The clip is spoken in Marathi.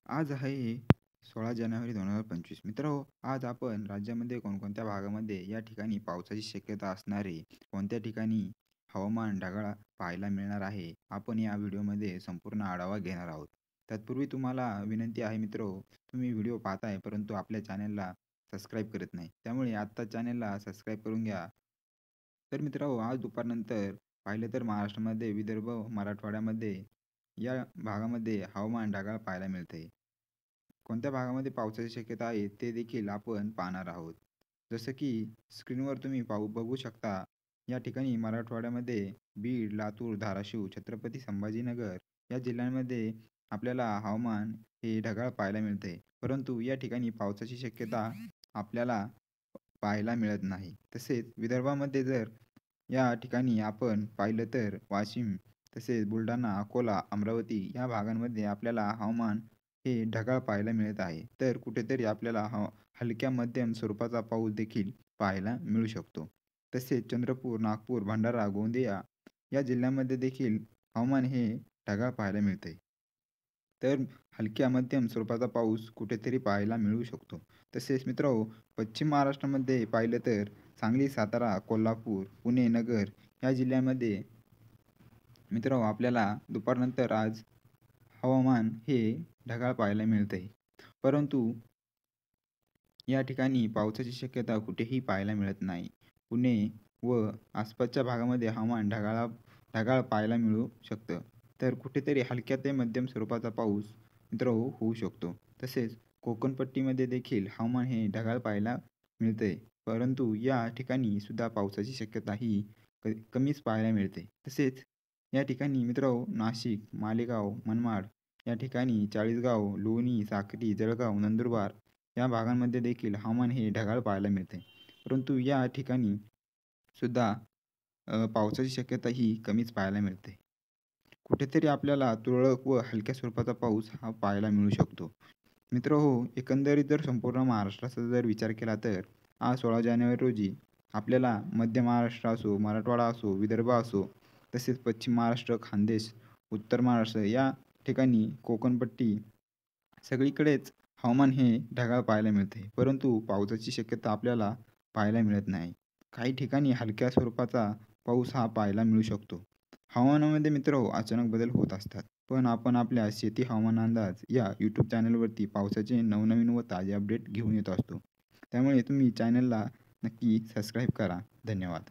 आज आहे 16 जानेवारी 2025. मित्रांनो, आज आपण राज्यामध्ये कोणकोणत्या भागामध्ये या ठिकाणी पावसाची शक्यता असणारे, कोणत्या ठिकाणी हवामान ढगाळ पाहायला मिळणार आहे, आपण या व्हिडिओमध्ये संपूर्ण आढावा घेणार आहोत. तत्पूर्वी तुम्हाला विनंती आहे मित्रो, तुम्ही व्हिडिओ पाहताय परंतु आपल्या चॅनलला सबस्क्राईब करत नाही. त्यामुळे आत्ता चॅनलला सबस्क्राईब करून घ्या. तर मित्रांनो, आज दुपारनंतर पाहिलं तर महाराष्ट्रामध्ये विदर्भ, मराठवाड्यामध्ये या भागामध्ये हवामान ढगाळ पाहायला मिळते. कोणत्या भागामध्ये पावसाची शक्यता आहे ते देखील आपण पाहणार आहोत. जसं की स्क्रीनवर तुम्ही बघू शकता, या ठिकाणी मराठवाड्यामध्ये बीड, लातूर, धाराशिव, छत्रपती संभाजीनगर या जिल्ह्यांमध्ये आपल्याला हवामान हे ढगाळ पाहायला मिळते. परंतु या ठिकाणी पावसाची शक्यता आपल्याला पाहायला मिळत नाही. तसेच विदर्भामध्ये जर या ठिकाणी आपण पाहिलं तर वाशिम, तसेच बुलढाणा, अकोला, अमरावती या भागांमध्ये आपल्याला हवामान हे ढगाळ पाहायला मिळत आहे. तर कुठेतरी आपल्याला हलक्या मध्यम स्वरूपाचा पाऊस देखील पाहायला मिळू शकतो. तसेच चंद्रपूर, नागपूर, भंडारा, गोंदिया या जिल्ह्यांमध्ये देखील हवामान हे ढगाळ पाहायला मिळते. तर हलक्या मध्यम स्वरूपाचा पाऊस कुठेतरी पाहायला मिळू शकतो. तसेच मित्रांनो, पश्चिम महाराष्ट्रामध्ये पाहिलं तर सांगली, सातारा, कोल्हापूर, पुणे, नगर या जिल्ह्यांमध्ये मित्रांनो आपल्याला दुपारनंतर आज हवामान हे ढगाळ पाहायला मिळते. परंतु या ठिकाणी पावसाची शक्यता कुठेही पाहायला मिळत नाही. पुणे व आसपासच्या भागामध्ये हवामान ढगाळ पाहायला मिळू शकतं. तर कुठेतरी हलक्या ते मध्यम स्वरूपाचा पाऊस मित्रांनो होऊ शकतो. तसेच कोकणपट्टीमध्ये देखील हवामान हे ढगाळ पाहायला मिळते. परंतु या ठिकाणी सुद्धा पावसाची शक्यता ही कमीच पाहायला मिळते. तसेच या ठिकाणी मित्रांनो नाशिक, मालेगाव, मनमाड या ठिकाणी चाळीसगाव, लोणी, साक्री, जळगाव, नंदुरबार या भागांमध्ये देखील हवामान हे ढगाळ पाहायला मिळते. परंतु या ठिकाणी सुद्धा पावसाची शक्यता ही कमीच पाहायला मिळते. कुठेतरी आपल्याला तुरळक व हलक्या स्वरूपाचा पाऊस हा पाहायला मिळू शकतो. मित्रहो, एकंदरीत जर संपूर्ण महाराष्ट्राचा जर विचार केला तर आज 16 जानेवारी रोजी आपल्याला मध्य महाराष्ट्र असो, मराठवाडा असो, विदर्भ असो, तसेच पश्चिम महाराष्ट्र, खानदेश, उत्तर महाराष्ट्र या ठिकाणी कोकणपट्टी सगळीकडेच हवामान हे ढगाळ पाहायला मिळते. परंतु पावसाची शक्यता आपल्याला पाहायला मिळत नाही. काही ठिकाणी हलक्या स्वरूपाचा पाऊस हा पाहायला मिळू शकतो. हवामानामध्ये मित्रहो अचानक बदल होत असतात. पण आपण आपल्या शेती हवामान अंदाज या यूट्यूब चॅनलवरती पावसाचे नवनवीन व ताजे अपडेट घेऊन येत असतो. त्यामुळे तुम्ही चॅनलला नक्की सबस्क्राईब करा. धन्यवाद.